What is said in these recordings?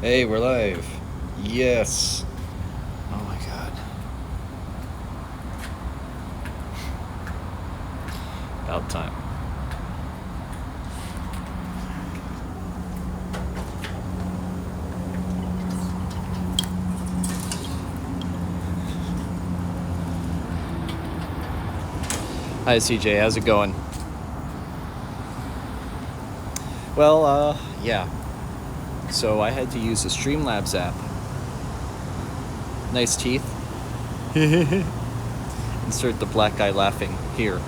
Hey, we're live. Yes. Oh my god. About time. Hi CJ, how's it going? Well, yeah. So I had to use the Streamlabs app. Nice teeth. Insert the black guy laughing here.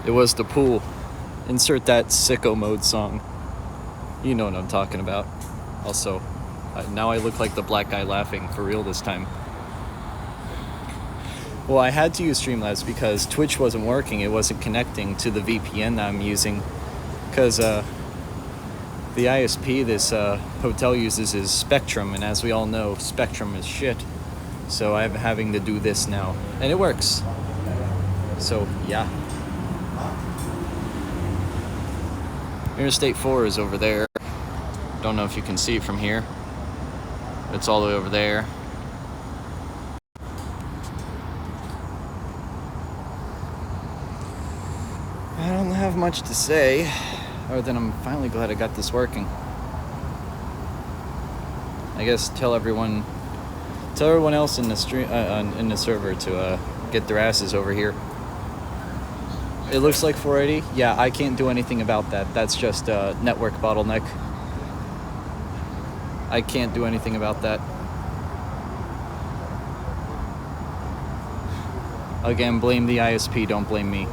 It was the pool. Insert that sicko mode song. You know what I'm talking about. Also, now I look like the black guy laughing for real this time. Well, I had to use Streamlabs because Twitch wasn't working. It wasn't connecting to the VPN that I'm using. Because the ISP this hotel uses is Spectrum, and as we all know, Spectrum is shit. So I'm having to do this now, and it works. So, yeah. Interstate 4 is over there. Don't know if you can see it from here. It's all the way over there. I don't have much to say, other than I'm finally glad I got this working. I guess tell everyone else in the stream, in the server to get their asses over here. It looks like 480. Yeah, I can't do anything about that. That's just a network bottleneck. I can't do anything about that. Again, blame the ISP, don't blame me.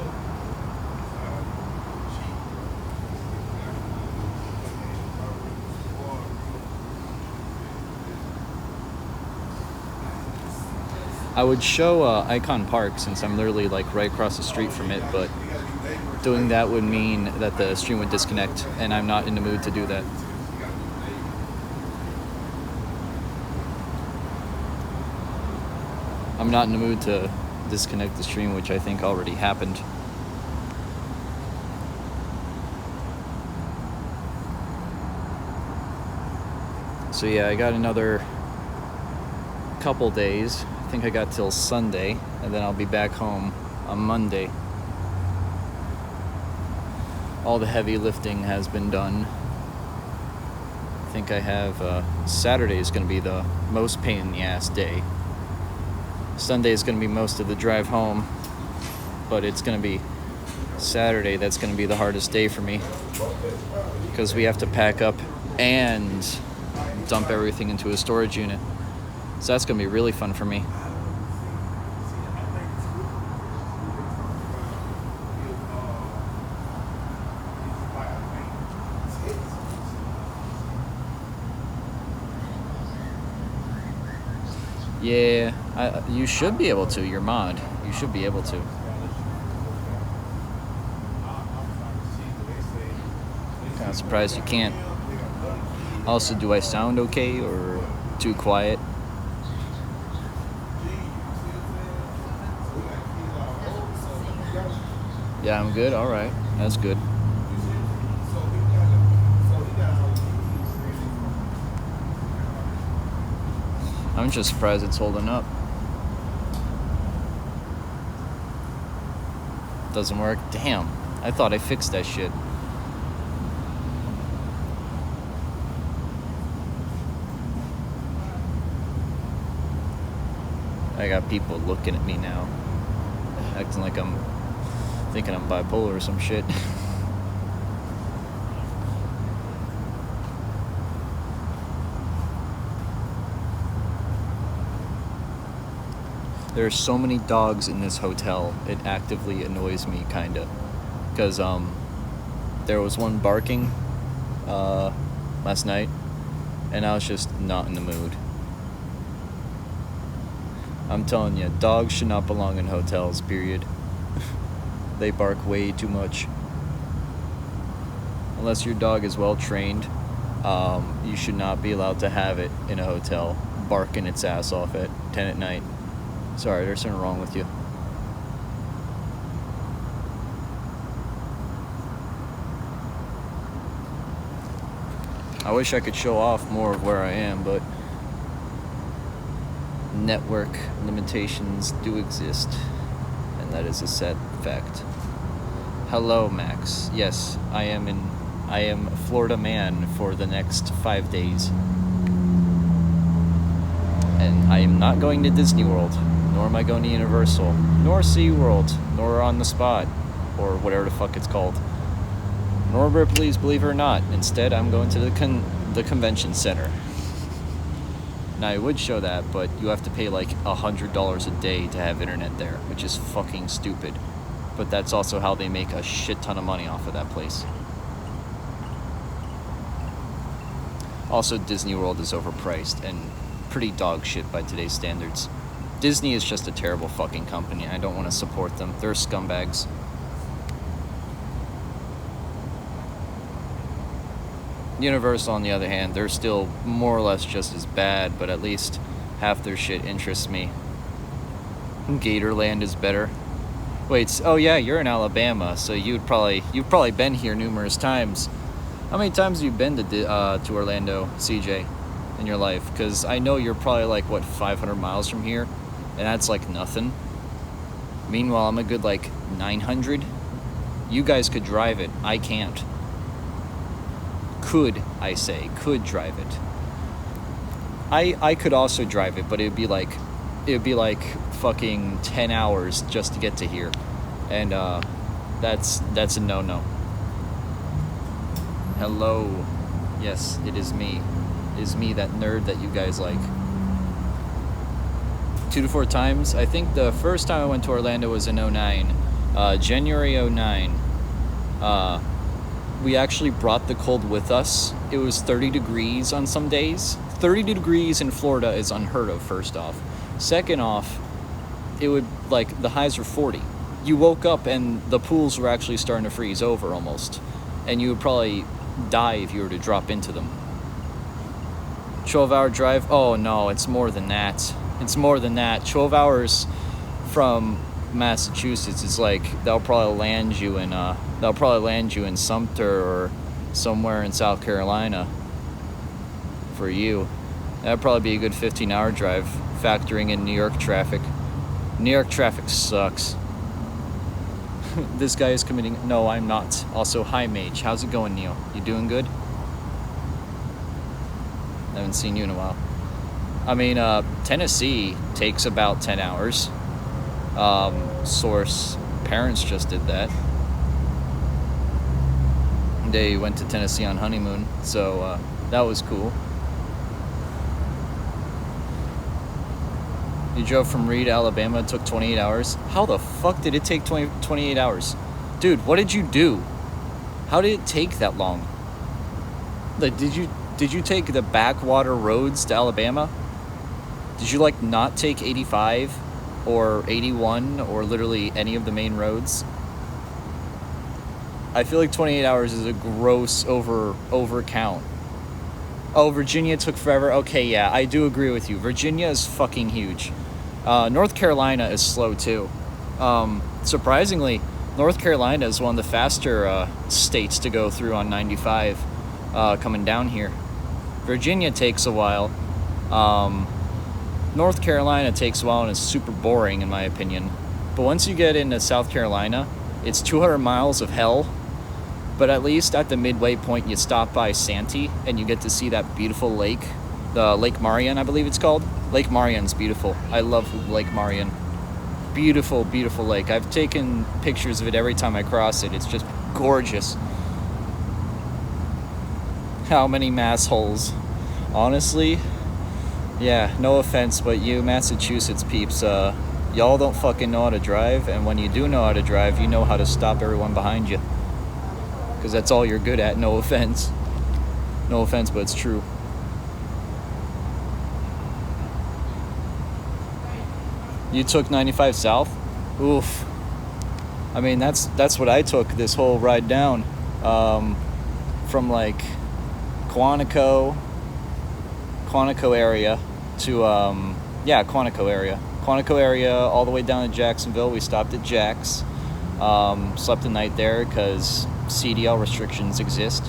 I would show Icon Park since I'm literally like right across the street from it, but doing that would mean that the stream would disconnect, and I'm not in the mood to do that. I'm not in the mood to disconnect the stream, which I think already happened. So yeah, I got another couple days. I think I got till Sunday, and then I'll be back home on Monday. All the heavy lifting has been done. I think I have Saturday is going to be the most pain in the ass day. Sunday is going to be most of the drive home, but it's going to be Saturday that's going to be the hardest day for me, because we have to pack up and dump everything into a storage unit. So that's going to be really fun for me. Yeah, you should be able to. Your mod, you should be able to. Kind of surprised you can't. Also, do I sound okay or too quiet? Yeah, I'm good. All right, that's good. I'm just surprised it's holding up. Doesn't work? Damn, I thought I fixed that shit. I got people looking at me now, acting like I'm thinking I'm bipolar or some shit. There are so many dogs in this hotel, it actively annoys me, kinda. Because there was one barking last night, and I was just not in the mood. I'm telling you, dogs should not belong in hotels, period. They bark way too much. Unless your dog is well trained, you should not be allowed to have it in a hotel, barking its ass off at 10 at night. Sorry, there's something wrong with you. I wish I could show off more of where I am, but network limitations do exist, and that is a sad fact. Hello, Max. Yes, I am a Florida man for the next 5 days. And I am not going to Disney World, nor am I going to Universal, nor SeaWorld, nor On the Spot, or whatever the fuck it's called. Nor Ripley's, believe it or not. Instead, I'm going to the convention center. Now, I would show that, but you have to pay like $100 a day to have internet there, which is fucking stupid. But that's also how they make a shit ton of money off of that place. Also, Disney World is overpriced and pretty dog shit by today's standards. Disney is just a terrible fucking company. I don't want to support them. They're scumbags. Universal, on the other hand, they're still more or less just as bad, but at least half their shit interests me. Gatorland is better. Wait, oh yeah, you're in Alabama, so you've probably been here numerous times. How many times have you been to Orlando, CJ, in your life? Because I know you're probably like, what, 500 miles from here? And that's like nothing. Meanwhile, I'm a good like 900. You guys could drive it. I can't. Could drive it. I could also drive it, but it would be like fucking 10 hours just to get to here. And that's a no-no. Hello. Yes, it is me. It is me, that nerd that you guys like. 2 to 4 times. I think the first time I went to Orlando was in 09. January 09. We actually brought the cold with us. It was 30 degrees on some days. 30 degrees in Florida is unheard of, first off. Second off, it would, like, the highs were 40. You woke up and the pools were actually starting to freeze over almost. And you would probably die if you were to drop into them. 12-hour drive? Oh no, it's more than that. It's more than that. 12 hours from Massachusetts is like, they'll probably land you in Sumter or somewhere in South Carolina for you. That'd probably be a good 15-hour drive, factoring in New York traffic. New York traffic sucks. This guy is committing. No, I'm not. Also, hi Mage. How's it going, Neil? You doing good? I haven't seen you in a while. I mean, Tennessee takes about 10 hours. Source parents just did that. They went to Tennessee on honeymoon, so that was cool. You drove from Reed, Alabama. It took 28 hours. How the fuck did it take 28 hours? Dude, what did you do? How did it take that long? Like, did you take the backwater roads to Alabama? Did you, like, not take 85 or 81 or literally any of the main roads? I feel like 28 hours is a gross over count. Oh, Virginia took forever. Okay, yeah, I do agree with you. Virginia is fucking huge. North Carolina is slow too. Surprisingly, North Carolina is one of the faster states to go through on 95 coming down here. Virginia takes a while. North Carolina takes a while and is super boring in my opinion. But once you get into South Carolina, it's 200 miles of hell. But at least at the midway point, you stop by Santee and you get to see that beautiful lake. The Lake Marion, I believe it's called. Lake Marion's beautiful. I love Lake Marion. Beautiful, beautiful lake. I've taken pictures of it every time I cross it. It's just gorgeous. How many mass holes? Honestly, yeah, no offense, but you Massachusetts peeps, y'all don't fucking know how to drive. And when you do know how to drive, you know how to stop everyone behind you. Because that's all you're good at, no offense. No offense, but it's true. You took 95 south? Oof. I mean, that's what I took this whole ride down. From like Quantico area to, Quantico area. Quantico area all the way down to Jacksonville. We stopped at Jack's. Slept the night there because CDL restrictions exist.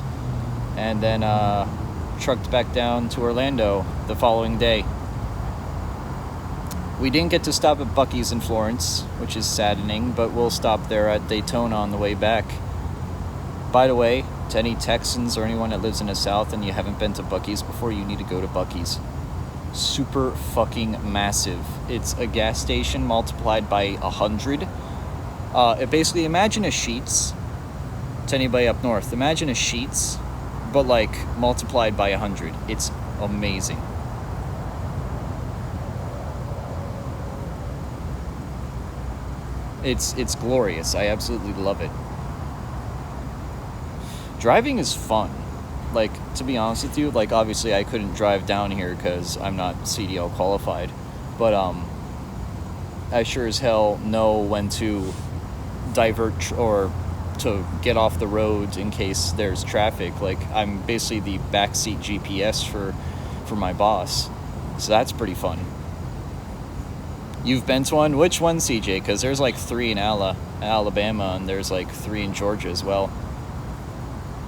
And then trucked back down to Orlando the following day. We didn't get to stop at Buc-ee's in Florence, which is saddening, but we'll stop there at Daytona on the way back. By the way, to any Texans or anyone that lives in the South and you haven't been to Buc-ee's before, you need to go to Buc-ee's. Super fucking massive. It's a gas station multiplied by 100. Basically, imagine a Sheetz. To anybody up north, imagine a Sheetz, but like multiplied by 100. It's amazing. It's glorious. I absolutely love it. Driving is fun. Like, to be honest with you, like, obviously I couldn't drive down here because I'm not CDL qualified, but I sure as hell know when to divert or to get off the road in case there's traffic. Like, I'm basically the backseat GPS for my boss, so that's pretty fun. You've been to one? Which one, CJ? Because there's like 3 in Alabama, and there's like 3 in Georgia as well.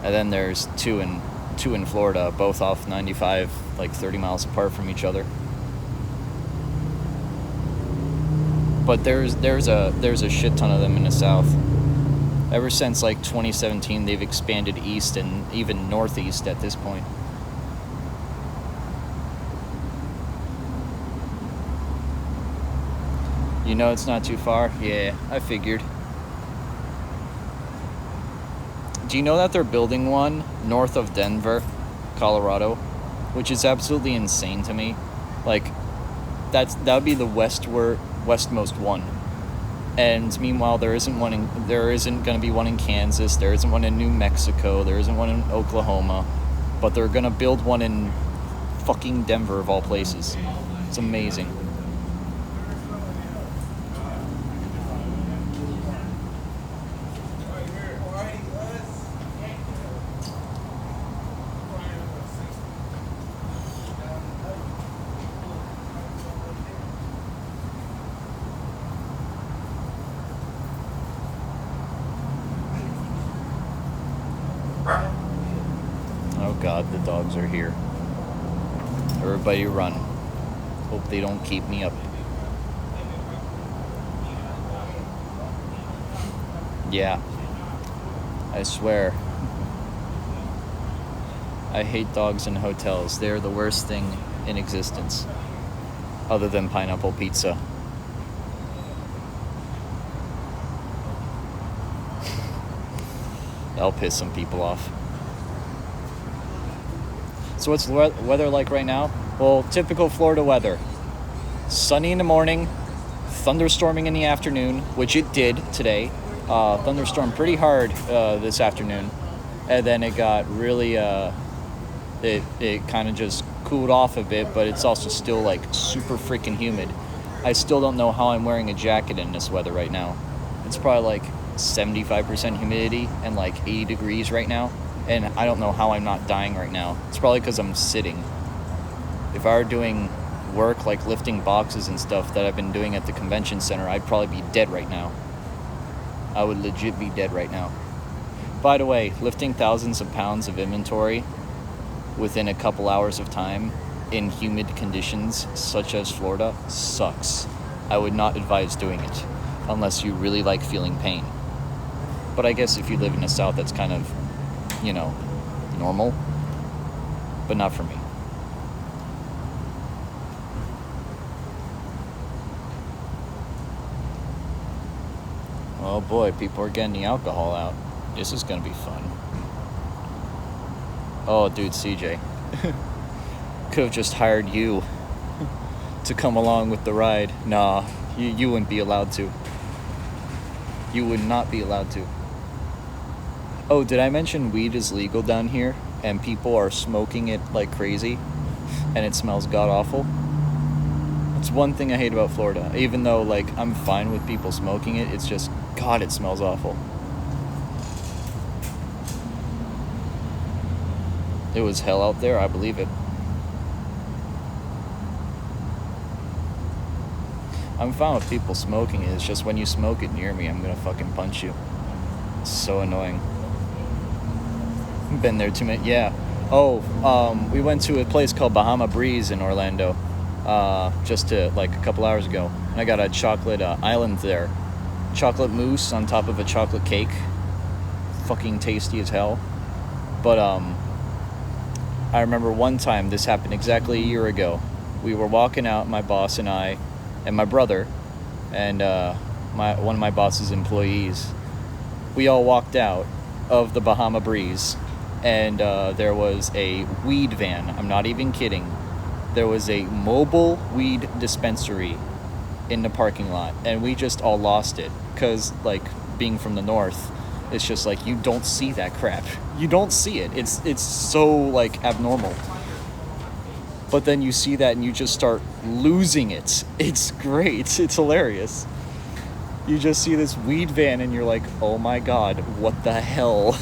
And then there's two in Florida, both off 95, like 30 miles apart from each other. But there's a shit ton of them in the South. Ever since like 2017, they've expanded east and even northeast at this point. You know it's not too far? Yeah, I figured. Do you know that they're building one north of Denver, Colorado? Which is absolutely insane to me. Like, that would be the westmost one. And meanwhile, there isn't going to be one in Kansas, there isn't one in New Mexico, there isn't one in Oklahoma, but they're going to build one in fucking Denver of all places. It's amazing. God, the dogs are here. Everybody run. Hope they don't keep me up. Yeah. I swear. I hate dogs in hotels. They're the worst thing in existence. Other than pineapple pizza. That'll piss some people off. So what's the weather like right now? Well, typical Florida weather. Sunny in the morning, thunderstorming in the afternoon, which it did today. Thunderstormed pretty hard this afternoon. And then it got really, it kind of just cooled off a bit, but it's also still like super freaking humid. I still don't know how I'm wearing a jacket in this weather right now. It's probably like 75% humidity and like 80 degrees right now. And I don't know how I'm not dying right now. It's probably because I'm sitting. If I were doing work like lifting boxes and stuff that I've been doing at the convention center, I'd probably be dead right now. I would legit be dead right now. By the way, lifting thousands of pounds of inventory within a couple hours of time in humid conditions such as Florida sucks. I would not advise doing it unless you really like feeling pain. But I guess if you live in the South, that's kind of, you know, normal, but not for me. Oh boy, people are getting the alcohol out. This is gonna be fun. Oh dude, CJ. Could have just hired you to come along with the ride. Nah, you wouldn't be allowed to. You would not be allowed to. Oh, did I mention weed is legal down here and people are smoking it like crazy and it smells god-awful? It's one thing I hate about Florida. Even though, like, I'm fine with people smoking it, it's just, God, it smells awful. It was hell out there, I believe it. I'm fine with people smoking it, it's just when you smoke it near me, I'm gonna fucking punch you. It's so annoying. Been there too many, yeah. We went to a place called Bahama Breeze in Orlando, just like a couple hours ago, and I got a chocolate island there, chocolate mousse on top of a chocolate cake, fucking tasty as hell. But I remember one time this happened exactly a year ago. We were walking out, my boss and I, and my brother, and one of my boss's employees. We all walked out of the Bahama Breeze, and there was a weed van. I'm not even kidding. There was a mobile weed dispensary in the parking lot, and we just all lost it, because, like, being from the north, it's just like, you don't see that crap. You don't see it. It's so, like, abnormal. But then you see that and you just start losing it. It's great. It's hilarious. You just see this weed van and you're like, oh my god, what the hell?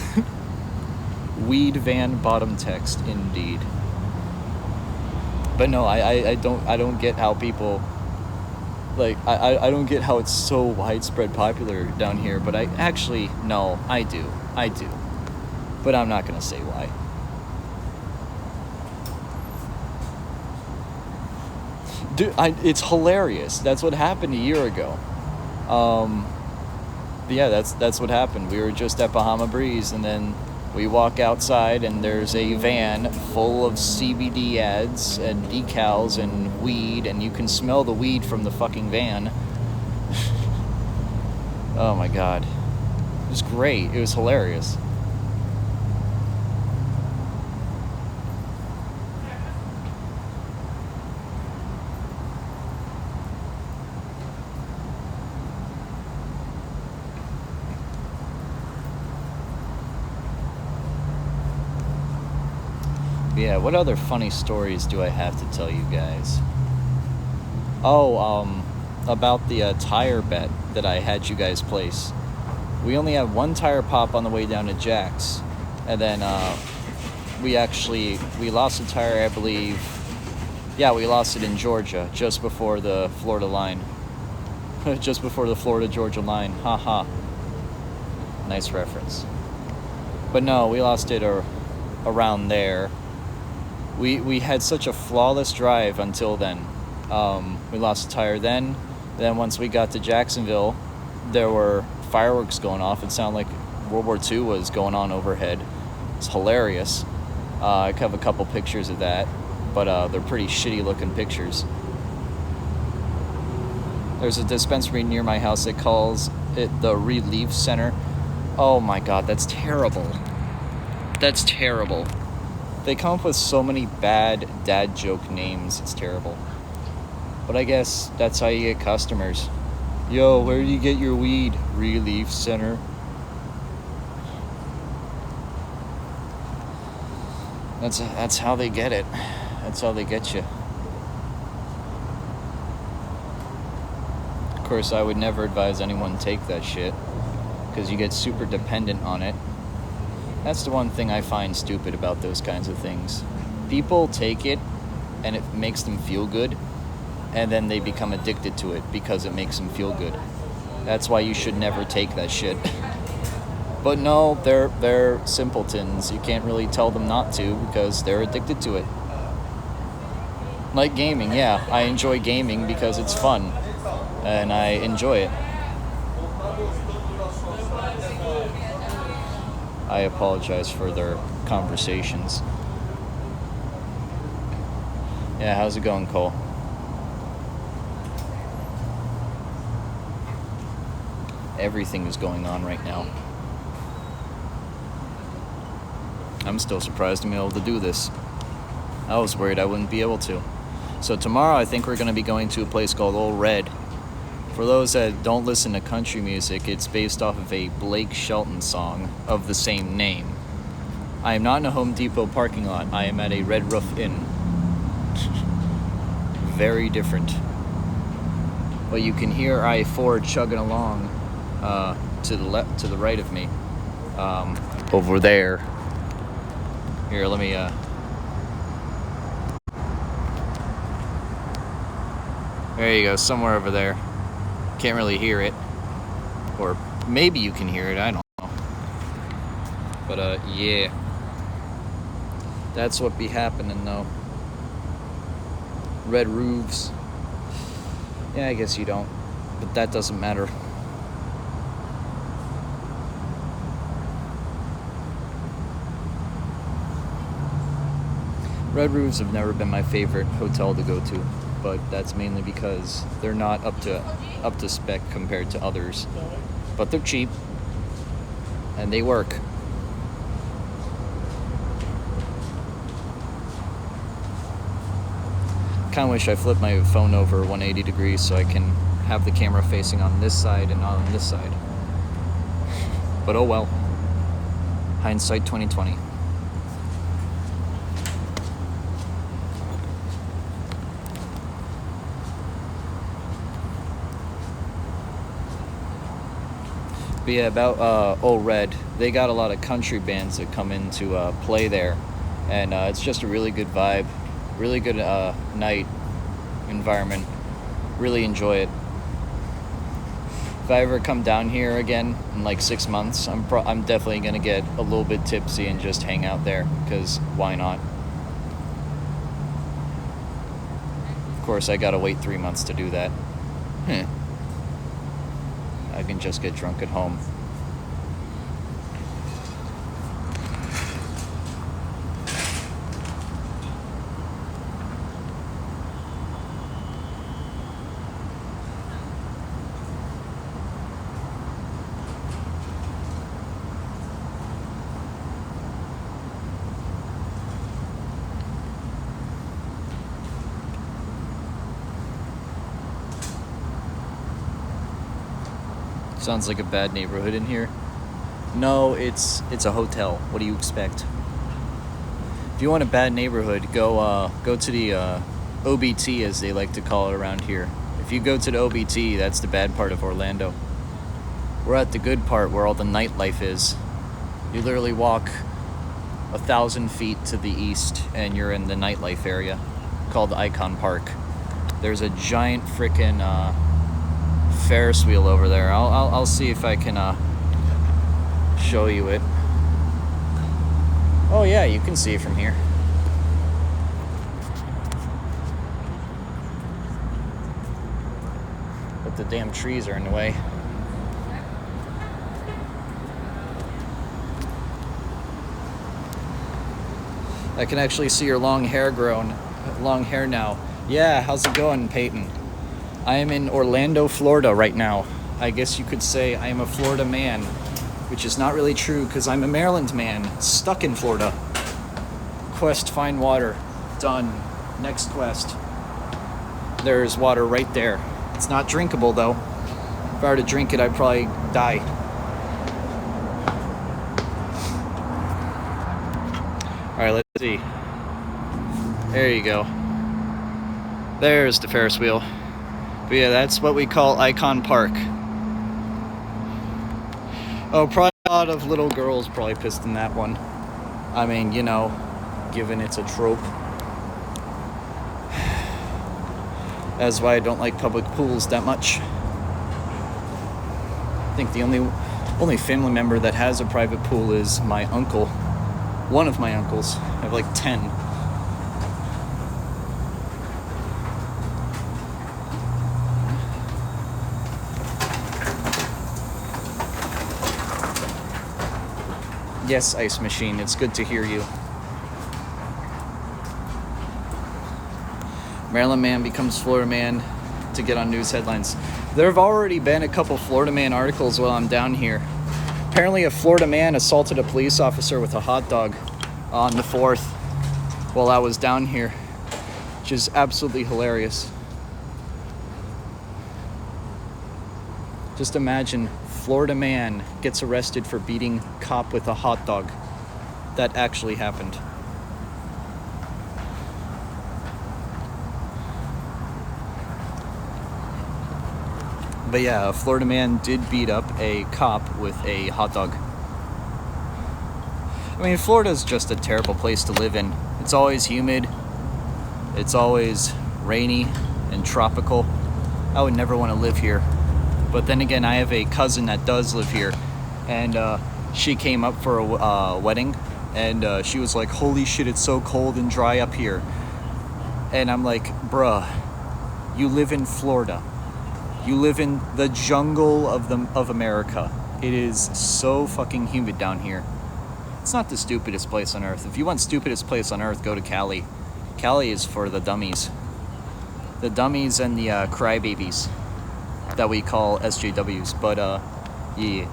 Weed van bottom text, indeed. But no, I don't get how people, like, I don't get how it's so widespread popular down here, but I do. But I'm not gonna say why. Dude, it's hilarious. That's what happened a year ago. Yeah, that's what happened. We were just at Bahama Breeze, and then we walk outside, and there's a van full of CBD ads and decals and weed, and you can smell the weed from the fucking van. Oh my god. It was great. It was hilarious. Yeah, what other funny stories do I have to tell you guys? About the tire bet that I had you guys place. We only had one tire pop on the way down to Jack's, and then we lost a tire, I believe. Yeah, we lost it in Georgia, just before the Florida line. Just before the Florida-Georgia line. Haha. Nice reference. But no, we lost it around there. We had such a flawless drive until then. We lost a tire then. Then once we got to Jacksonville, there were fireworks going off. It sounded like World War II was going on overhead. It's hilarious. I have a couple pictures of that, but they're pretty shitty looking pictures. There's a dispensary near my house that calls it the Relief Center. Oh my god, that's terrible. That's terrible. They come up with so many bad dad joke names. It's terrible. But I guess that's how you get customers. Yo, where do you get your weed? Relief Center. That's how they get it. That's how they get you. Of course, I would never advise anyone take that shit, because you get super dependent on it. That's the one thing I find stupid about those kinds of things. People take it, and it makes them feel good, and then they become addicted to it because it makes them feel good. That's why you should never take that shit. But no, they're simpletons. You can't really tell them not to because they're addicted to it. Like gaming, yeah. I enjoy gaming because it's fun, and I enjoy it. I apologize for their conversations. Yeah, how's it going, Cole? Everything is going on right now. I'm still surprised I'm able to do this. I was worried I wouldn't be able to. So tomorrow I think we're going to be going to a place called Old Red. For those that don't listen to country music, it's based off of a Blake Shelton song of the same name. I am not in a Home Depot parking lot. I am at a Red Roof Inn. Very different. But you can hear I-4 chugging along to the right of me. Over there. Here, let me... There you go, somewhere over there. Can't really hear it. Or maybe you can hear it, I don't know. But, yeah. That's what be happening though. Red roofs. Yeah, I guess you don't, but that doesn't matter. Red roofs have never been my favorite hotel to go to, but that's mainly because they're not up to spec compared to others. But they're cheap and they work. Kind of wish I flipped my phone over 180 degrees so I can have the camera facing on this side and not on this side. But oh well. Hindsight 2020. But yeah, about Red, they got a lot of country bands that come in to play there, and it's just a really good vibe, really good night environment. Really enjoy it. If I ever come down here again in like 6 months, I'm definitely gonna get a little bit tipsy and just hang out there, because why not? Of course, I gotta wait 3 months to do that. I can just get drunk at home. Sounds like a bad neighborhood in here. No, it's a hotel. What do you expect? If you want a bad neighborhood, go to the OBT, as they like to call it around here. If you go to the OBT, that's the bad part of Orlando. We're at the good part where all the nightlife is. You literally walk 1,000 feet to the east and you're in the nightlife area called Icon Park. There's a giant frickin' Ferris wheel over there. I'll see if I can show you it. Oh yeah, you can see it from here. But the damn trees are in the way. I can actually see your long hair now. Yeah, how's it going, Peyton? I am in Orlando, Florida right now. I guess you could say I am a Florida man, which is not really true because I'm a Maryland man, stuck in Florida. Quest, find water. Done. Next quest. There's water right there. It's not drinkable though. If I were to drink it, I'd probably die. Alright, let's see. There you go. There's the Ferris wheel. But yeah, that's what we call Icon Park. Oh, probably a lot of little girls probably pissed in that one. I mean, you know, given it's a trope. That's why I don't like public pools that much. I think the only family member that has a private pool is my uncle. One of my uncles. I have like 10. Yes, Ice Machine, it's good to hear you. Maryland man becomes Florida man to get on news headlines. There have already been a couple Florida man articles while I'm down here. Apparently a Florida man assaulted a police officer with a hot dog on the 4th while I was down here, which is absolutely hilarious. Just imagine, Florida man gets arrested for beating cop with a hot dog. That actually happened. But yeah, a Florida man did beat up a cop with a hot dog. I mean, Florida's just a terrible place to live in. It's always humid. It's always rainy and tropical. I would never want to live here. But then again, I have a cousin that does live here, and she came up for a wedding And she was like, holy shit, it's so cold and dry up here. And I'm like, bruh, you live in Florida. You live in the jungle of America. It is so fucking humid down here. It's not the stupidest place on earth. If you want stupidest place on earth, go to Cali. Cali is for the dummies. The dummies and the crybabies that we call SJWs. But, yeah.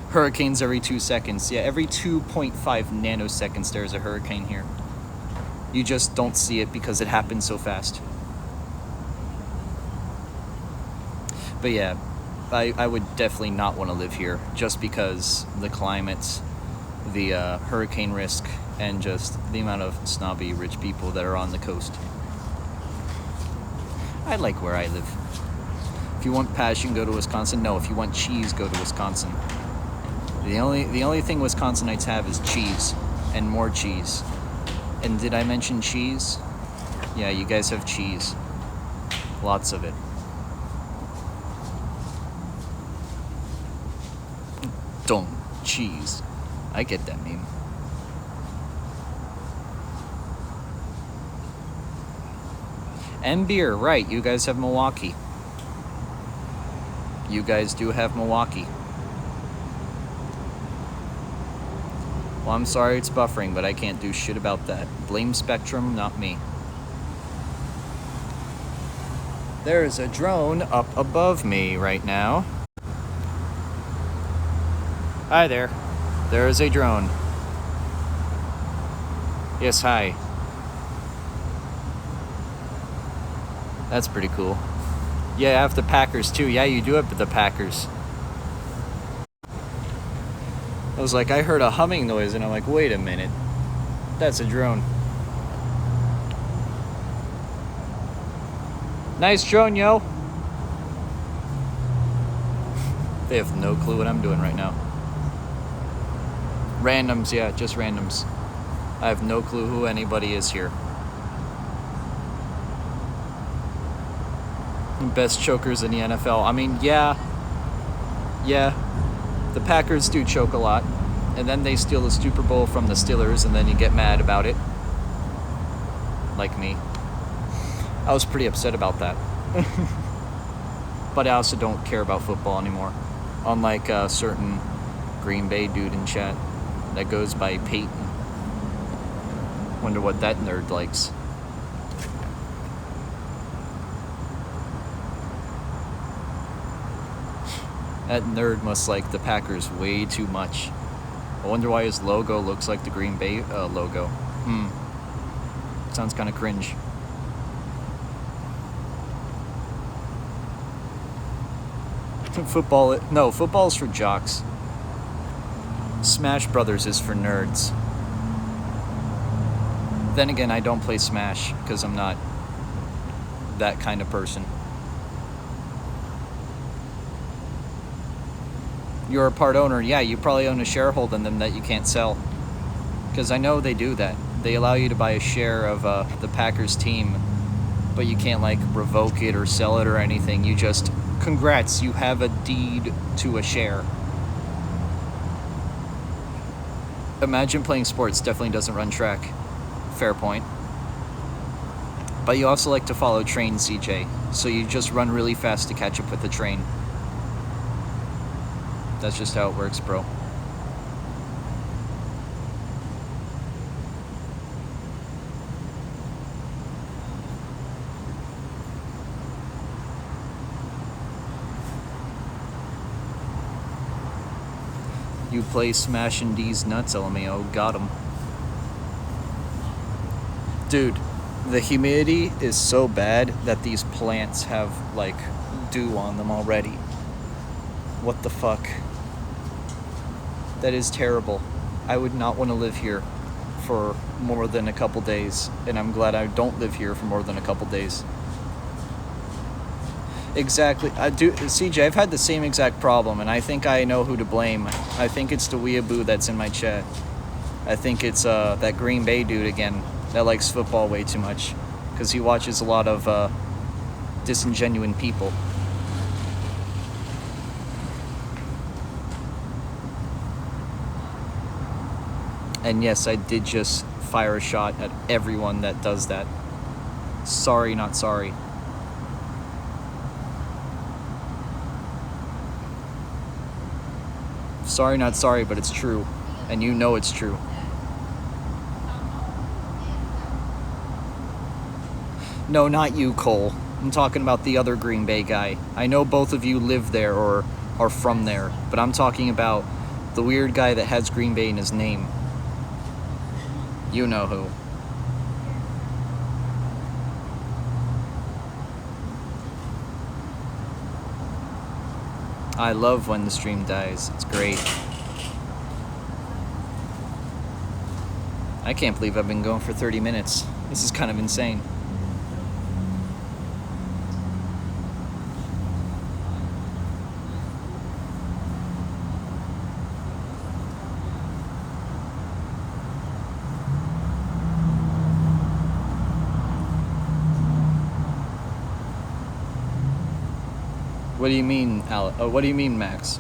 Hurricanes every 2 seconds. Yeah, every 2.5 nanoseconds there's a hurricane here. You just don't see it because it happens so fast. But yeah, I would definitely not want to live here just because the climate, the hurricane risk, and just the amount of snobby rich people that are on the coast. I like where I live. If you want passion, go to Wisconsin. No, if you want cheese, go to Wisconsin. The only thing Wisconsinites have is cheese, and more cheese. And did I mention cheese? Yeah, you guys have cheese. Lots of it. Don't cheese. I get that meme. And beer, right, you guys have Milwaukee. You guys do have Milwaukee. Well, I'm sorry it's buffering, but I can't do shit about that. Blame Spectrum, not me. There is a drone up above me right now. Hi there. There is a drone. Yes, hi. That's pretty cool. Yeah, I have the Packers too. Yeah, you do have the Packers. I was like, I heard a humming noise, and I'm like, wait a minute. That's a drone. Nice drone, yo. They have no clue what I'm doing right now. Randoms, yeah, just randoms. I have no clue who anybody is here. Best chokers in the NFL. I mean, yeah. The Packers do choke a lot. And then they steal the Super Bowl from the Steelers, and then you get mad about it. Like me. I was pretty upset about that. But I also don't care about football anymore. Unlike a certain Green Bay dude in chat that goes by Peyton. Wonder what that nerd likes. That nerd must like the Packers way too much. I wonder why his logo looks like the Green Bay logo. Sounds kind of cringe. Football is for jocks. Smash Brothers is for nerds. Then again, I don't play Smash because I'm not that kind of person. You're a part owner. Yeah, you probably own a shareholder in them that you can't sell. Because I know they do that. They allow you to buy a share of the Packers team, but you can't like revoke it or sell it or anything. You just, congrats, you have a deed to a share. Imagine playing sports, definitely doesn't run track. Fair point. But you also like to follow trains, CJ. So you just run really fast to catch up with the train. That's just how it works, bro. You play Smashing D's nuts, LMAO. Got him. Dude, the humidity is so bad that these plants have, like, dew on them already. What the fuck? That is terrible. I would not want to live here for more than a couple days, and I'm glad I don't live here for more than a couple days. Exactly. CJ, I've had the same exact problem, and I think I know who to blame. I think it's the weeaboo that's in my chat. I think it's that Green Bay dude again that likes football way too much because he watches a lot of disingenuine people. And yes, I did just fire a shot at everyone that does that. Sorry, not sorry. Sorry, not sorry, but it's true. And you know it's true. No, not you, Cole. I'm talking about the other Green Bay guy. I know both of you live there or are from there, but I'm talking about the weird guy that has Green Bay in his name. You know who. I love when the stream dies. It's great. I can't believe I've been going for 30 minutes. This is kind of insane. What do you mean, what do you mean, Max?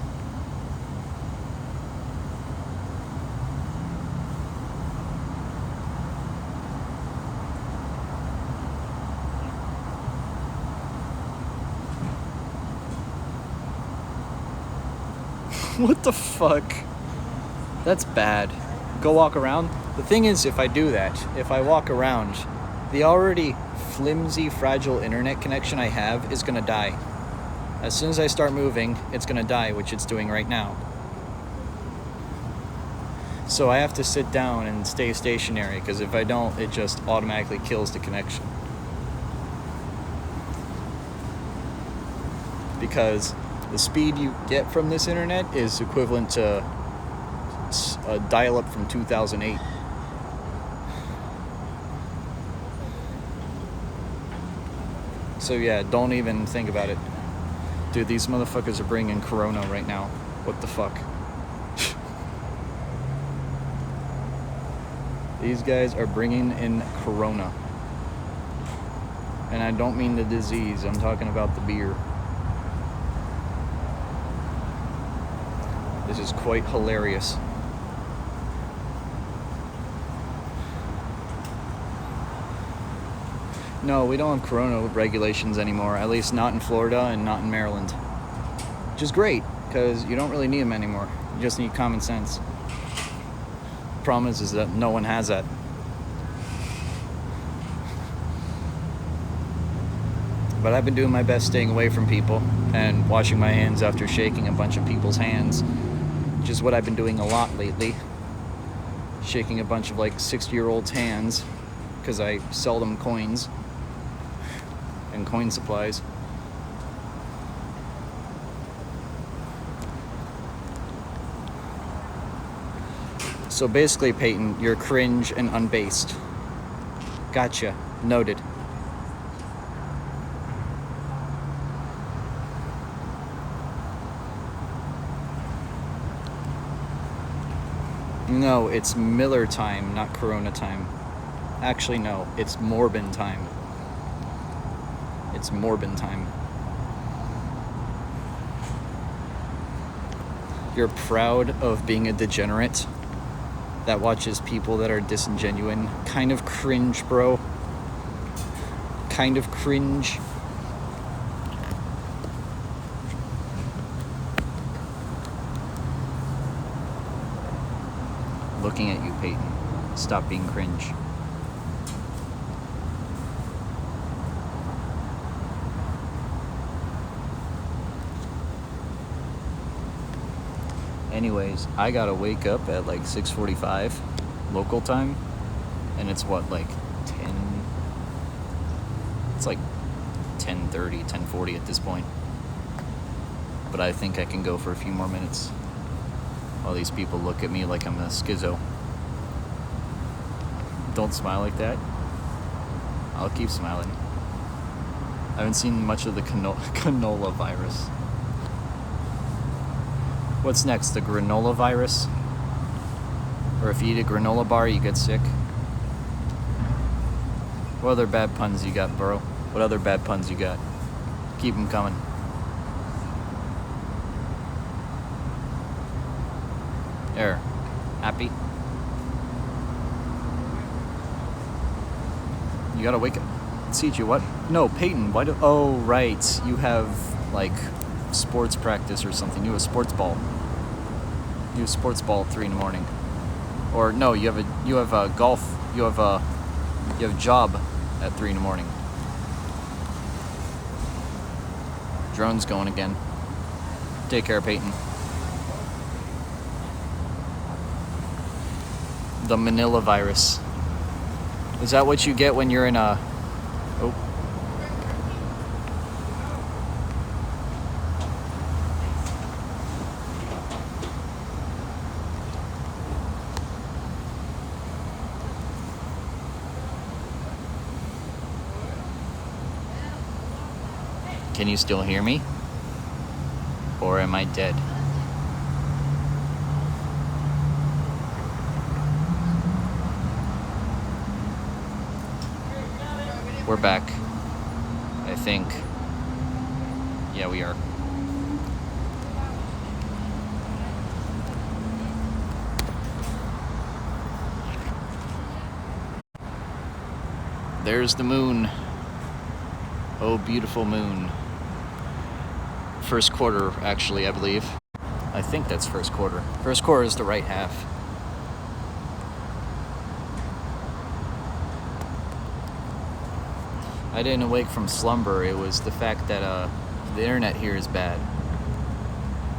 What the fuck? That's bad. Go walk around. The thing is, if I do that, if I walk around, the already flimsy, fragile internet connection I have is gonna die. As soon as I start moving, it's gonna die, which it's doing right now. So I have to sit down and stay stationary, because if I don't, it just automatically kills the connection. Because the speed you get from this internet is equivalent to a dial-up from 2008. So yeah, don't even think about it. Dude, these motherfuckers are bringing Corona right now. What the fuck? These guys are bringing in Corona. And I don't mean the disease, I'm talking about the beer. This is quite hilarious. No, we don't have Corona regulations anymore, at least not in Florida and not in Maryland. Which is great, because you don't really need them anymore. You just need common sense. The problem is that no one has that. But I've been doing my best staying away from people and washing my hands after shaking a bunch of people's hands, which is what I've been doing a lot lately. Shaking a bunch of like 60-year-olds' hands, because I sell them coins and coin supplies. So basically, Peyton, you're cringe and unbased. Gotcha. Noted. No, it's Miller time, not Corona time. Actually, no, it's Morbin time. It's Morbin time. You're proud of being a degenerate that watches people that are disingenuine. Kind of cringe, bro. Kind of cringe. Looking at you, Peyton. Stop being cringe. Anyways, I gotta wake up at like 6:45 local time, and it's what, like 10? It's like 10:30, 10:40 at this point. But I think I can go for a few more minutes while these people look at me like I'm a schizo. Don't smile like that. I'll keep smiling. I haven't seen much of the canola virus. What's next, the granola virus? Or if you eat a granola bar, you get sick? What other bad puns you got, bro? What other bad puns you got? Keep them coming. There. Happy? You gotta wake up. CG, what? No, Peyton, why do... Oh, right. You have, like, sports practice or something. You have a sports ball. You have sports ball at 3 in the morning. Or, no, you have a golf. You have job at 3 in the morning. Drone's going again. Take care, Peyton. The Manila virus. Is that what you get when you're in a... Oh. Can you still hear me? Or am I dead? We're back, I think. Yeah, we are. There's the moon. Oh, beautiful moon. First quarter, actually, I believe. I think that's first quarter. First quarter is the right half. I didn't awake from slumber. It was the fact that the internet here is bad.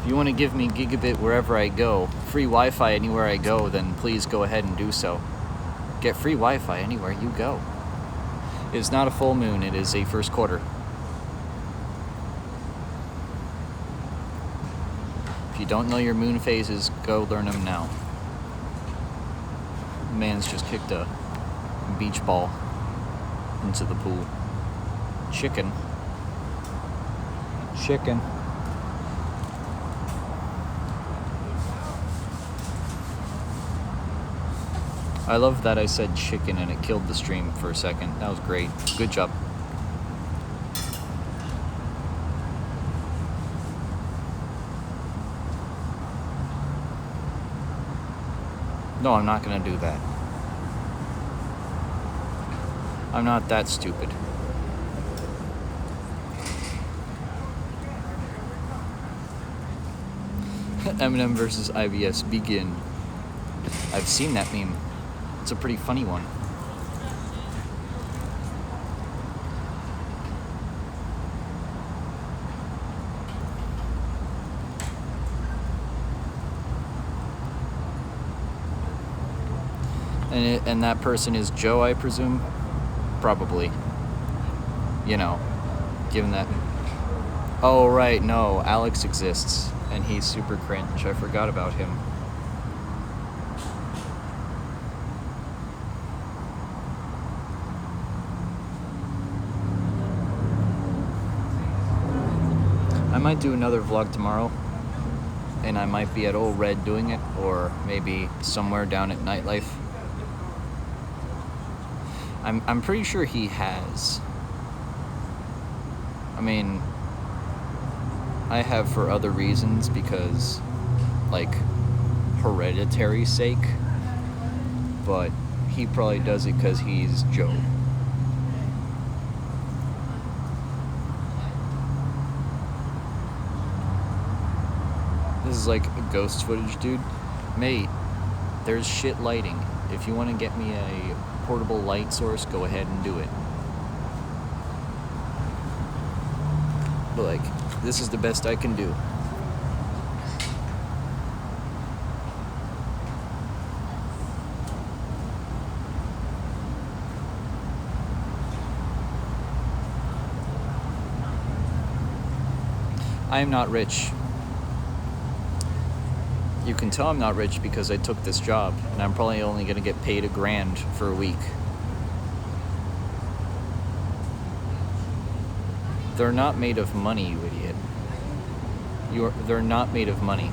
If you want to give me gigabit wherever I go, free Wi-Fi anywhere I go, then please go ahead and do so. Get free Wi-Fi anywhere you go. It is not a full moon. It is a first quarter. If you don't know your moon phases, go learn them now. Man's just kicked a beach ball into the pool. Chicken. Chicken. I love that I said chicken and it killed the stream for a second. That was great. Good job. No, I'm not gonna do that. I'm not that stupid. Eminem versus IBS, begin. I've seen that meme. It's a pretty funny one. And that person is Joe, I presume? Probably. You know, given that... Oh, right, no, Alex exists. And he's super cringe. I forgot about him. I might do another vlog tomorrow. And I might be at Old Red doing it. Or maybe somewhere down at Nightlife. I'm pretty sure he has. I mean... I have for other reasons because, like, hereditary sake, but he probably does it because he's Joe. This is like ghost footage, dude. Mate, there's shit lighting. If you want to get me a portable light source, go ahead and do it. But, like, this is the best I can do. I am not rich. You can tell I'm not rich because I took this job, and I'm probably only going to get paid $1,000 for a week. They're not made of money, you idiot. They're not made of money.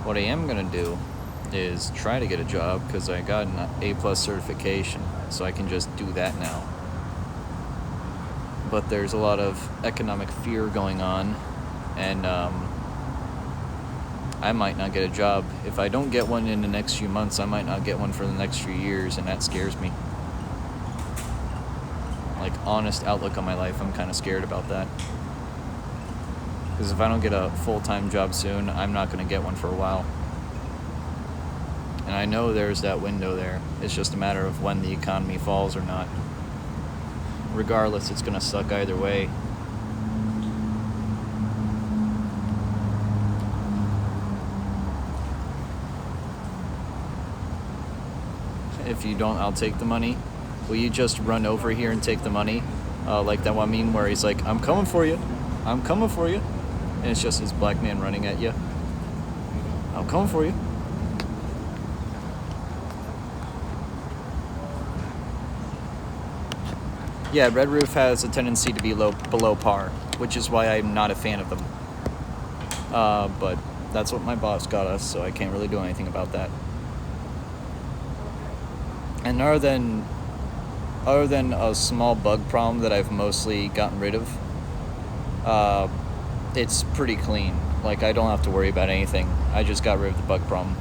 What I am gonna do is try to get a job because I got an A+ certification, so I can just do that now. but there's a lot of economic fear going on, and I might not get a job. If I don't get one in the next few months, I might not get one for the next few years, and that scares me. Like, honest outlook on my life, I'm kind of scared about that. Because if I don't get a full-time job soon, I'm not going to get one for a while. And I know there's that window there. It's just a matter of when the economy falls or not. Regardless, it's going to suck either way. If you don't, I'll take the money. Will you just run over here and take the money? Like that one meme where he's like, I'm coming for you. I'm coming for you. And it's just this black man running at you. I'm coming for you. Yeah, Red Roof has a tendency to be below par, which is why I'm not a fan of them. But that's what my boss got us, so I can't really do anything about that. And other than a small bug problem that I've mostly gotten rid of, it's pretty clean. Like, I don't have to worry about anything. I just got rid of the bug problem.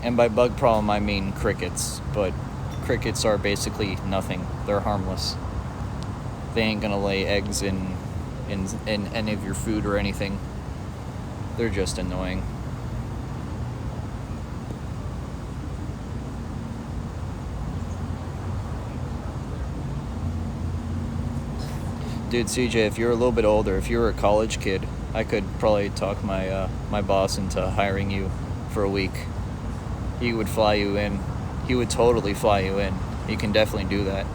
And by bug problem, I mean crickets. But crickets are basically nothing. They're harmless. They ain't gonna lay eggs in any of your food or anything. They're just annoying. Dude, CJ, if you're a little bit older, if you were a college kid, I could probably talk my boss into hiring you for a week. He would fly you in. He would totally fly you in. He can definitely do that.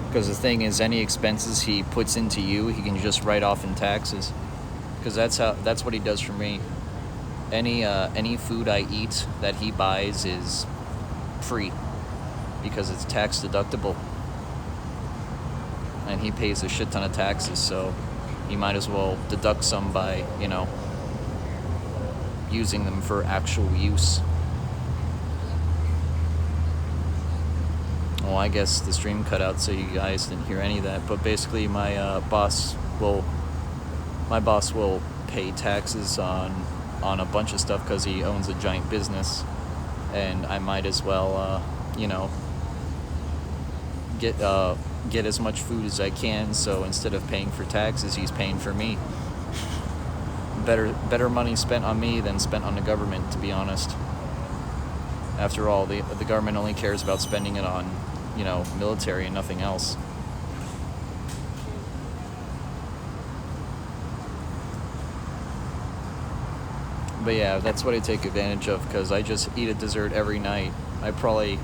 Because the thing is, any expenses he puts into you, he can just write off in taxes. Because that's what he does for me. Any food I eat that he buys is free because it's tax deductible. And he pays a shit ton of taxes, so he might as well deduct some by, using them for actual use. Well, I guess the stream cut out, so you guys didn't hear any of that. But basically, my boss will pay taxes on a bunch of stuff because he owns a giant business, and I might as well, get as much food as I can. So instead of paying for taxes, he's paying for me. Better money spent on me than spent on the government, to be honest. After all, the government only cares about spending it on, military and nothing else. But yeah, that's what I take advantage of, because I just eat a dessert every night. I probably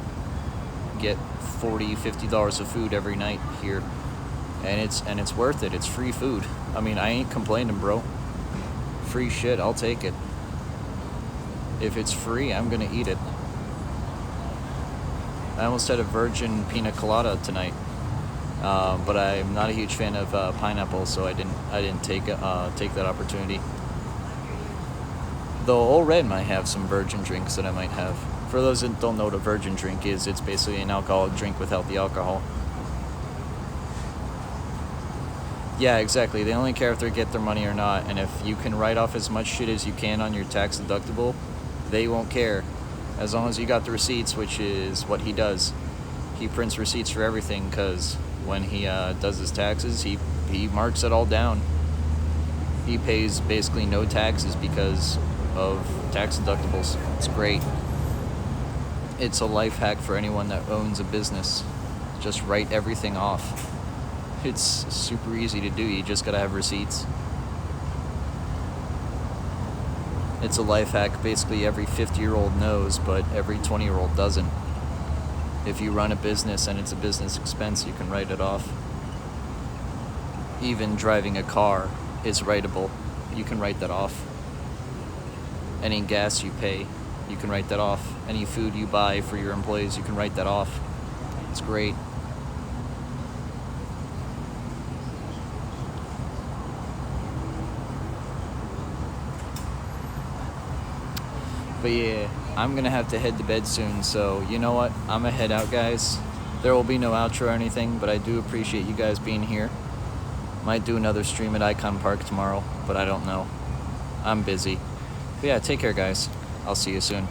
get $40-50 of food every night here, and it's worth it. It's free food. I mean, I ain't complaining, bro. Free shit, I'll take it. If it's free, I'm gonna eat it. I almost had a virgin pina colada tonight, but I'm not a huge fan of pineapple, so I didn't take that opportunity. Though Old Red might have some virgin drinks that I might have. For those that don't know what a virgin drink is, it's basically an alcoholic drink without the alcohol. Yeah, exactly. They only care if they get their money or not, and if you can write off as much shit as you can on your tax deductible, they won't care. As long as you got the receipts, which is what he does. He prints receipts for everything, because when he does his taxes, he marks it all down. He pays basically no taxes because of tax deductibles. It's great. It's a life hack for anyone that owns a business. Just write everything off. It's super easy to do. You just gotta have receipts. It's a life hack basically every 50-year-old knows, but every 20-year-old doesn't. If you run a business and it's a business expense, you can write it off. Even driving a car is writable. You can write that off. Any gas you pay, you can write that off. Any food you buy for your employees, you can write that off. It's great. But yeah, I'm gonna have to head to bed soon, so you know what? I'm gonna head out, guys. There will be no outro or anything, but I do appreciate you guys being here. Might do another stream at Icon Park tomorrow, but I don't know. I'm busy. But yeah, take care, guys. I'll see you soon.